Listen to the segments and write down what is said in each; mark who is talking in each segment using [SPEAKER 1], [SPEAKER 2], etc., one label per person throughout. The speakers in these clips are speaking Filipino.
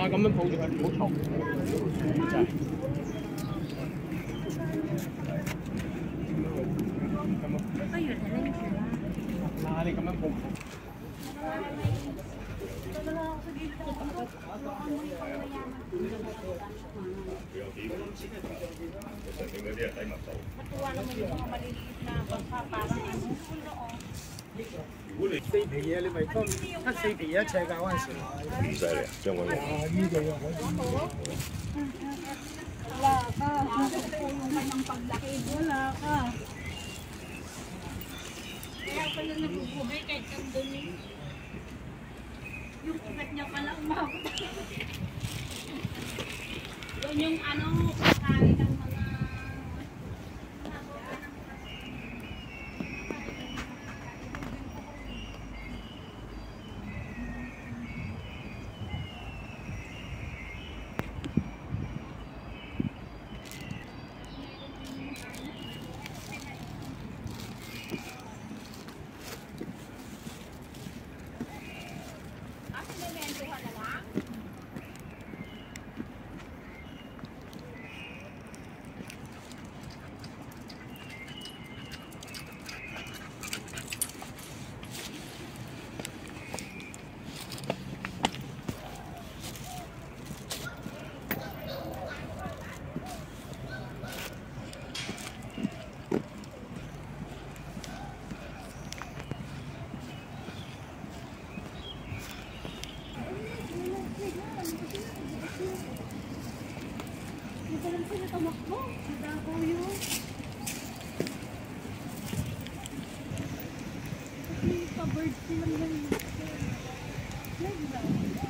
[SPEAKER 1] 咁樣抱住佢，唔好嘈。就係。不如你拎住啦。嗱，你咁樣抱唔抱？有幾個上面嗰啲係低密度。如果你4皮嘢，你咪分得4皮一尺㗎嗰陣時。唔犀利啊，將軍澳。呢度啊，我wala ka. Tulungan ng paglaki. Wala ka. Kaya pala nagugubay kahit nandun yung ugat niya pala umabot. Yun yung ano, pagkari ng mga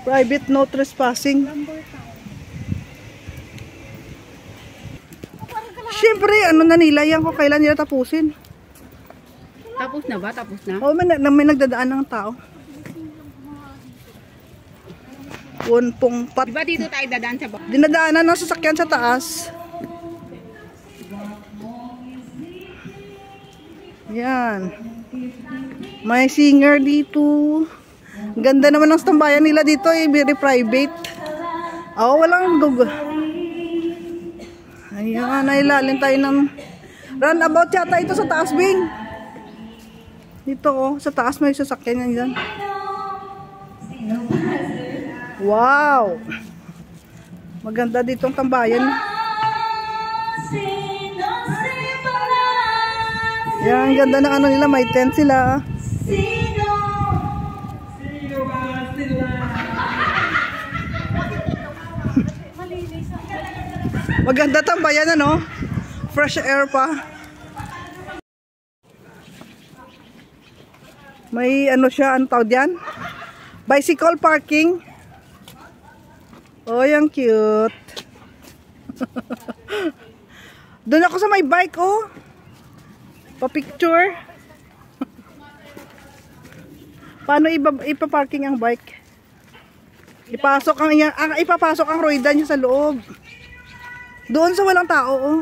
[SPEAKER 2] private no trespassing. Siyempre, ano na nila yan kung kailan nila tapusin.
[SPEAKER 3] Tapos na ba? Tapos na?
[SPEAKER 2] Oo, may nagdadaan ng tao. Punpong pat.
[SPEAKER 3] Diba dito tayo dadaan sa baba?
[SPEAKER 2] Dinadaanan ng sasakyan sa taas. Yan. May singer dito. Ganda naman ng tambayan nila dito eh. Very private. Oh, walang dug. Ayan, nailalin tayo ng runabout yata ito sa taas, Bing. Dito oh, sa taas may sasakyan yan. Wow! Maganda ditong tambayan. Yan, ganda ng ano nila, may tent sila. Maganda tambayan, ano? Fresh air pa. May ano siya, ang tawag yan? Bicycle parking. Oh, yung cute. Doon ako sa may bike, oh. Pa-picture. Paano ipa-parking ang bike? Ipapasok ang rueda niya sa loob. Doon sa walang tao, oh.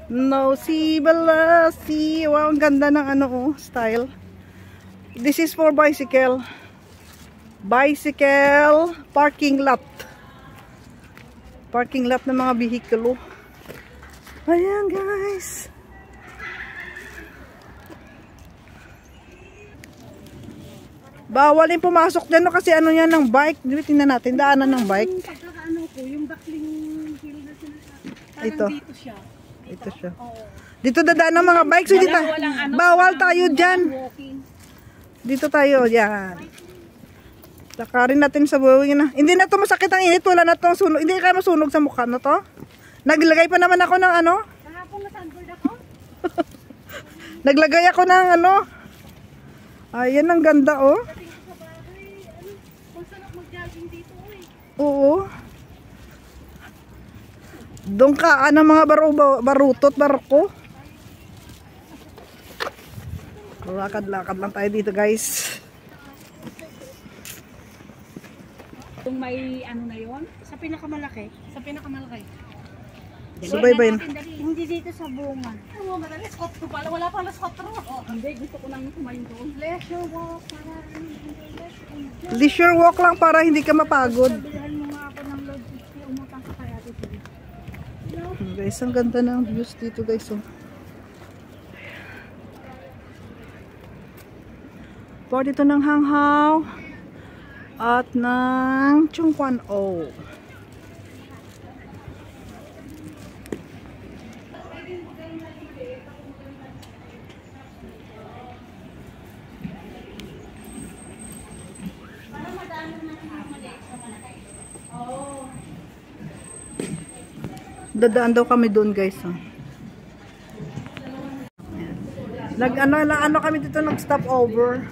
[SPEAKER 2] No, see, bala, see. Wow, ang ganda ng ano, oh, style. This is for bicycle. Bicycle parking lot. Parking lot ng mga bihikulo. Ayan, guys. Bawal yung pumasok dyan, no, kasi ano yan ng bike. Tingnan natin, daanan ng bike.
[SPEAKER 3] Pagkakaano ko, yung backling hill na sinasabi. Parang
[SPEAKER 2] Ito.
[SPEAKER 3] dito siya.
[SPEAKER 2] Ito siya. Dito dadaan ng mga bike. So, dito, bawal tayo dyan.
[SPEAKER 3] Walking.
[SPEAKER 2] Dito tayo, yan. Lakarin natin sa buwing na. Hindi na to masakit ang init. Wala na tong sunog. Hindi kayo masunog sa mukha na to. Naglagay pa naman ako ng ano.
[SPEAKER 3] Kahapon na sunboard ako.
[SPEAKER 2] Naglagay ako ng ano. Ayan, ang ganda, oh.
[SPEAKER 3] Kung saan ako mag-jogging dito, eh.
[SPEAKER 2] Oo. Doon ka ng mga barutot, barko. Lakad-lakad lang tayo dito, guys.
[SPEAKER 3] Kung may ano na yon sa pinakamalaki. Sa pinakamalaki.
[SPEAKER 2] Subaybay na.
[SPEAKER 3] Hindi dito sa bunga. Oo, madali. Scott ko pala. Wala pala Scott ro. Hindi, gusto ko lang kumain doon. Leisure walk.
[SPEAKER 2] Leisure walk lang para hindi ka mapagod.
[SPEAKER 3] Sabihan mo nga ako ng load 50. Umutang ka kaya dito.
[SPEAKER 2] Guys, ang ganda ng views dito, guys. Oh. For dito ng hanghaw at ng Chungkwan O. Dadaan daw kami doon, guys. Oh. Ano kami dito, nag-stop over.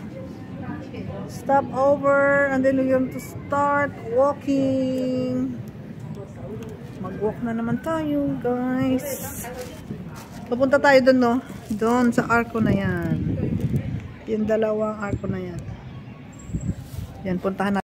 [SPEAKER 2] Stop over and then we're going to start walking. Mag-walk na naman tayo, guys. Papunta tayo doon, no? Doon sa arko na yan. Yung dalawang arko na yan. Yan, puntahan natin.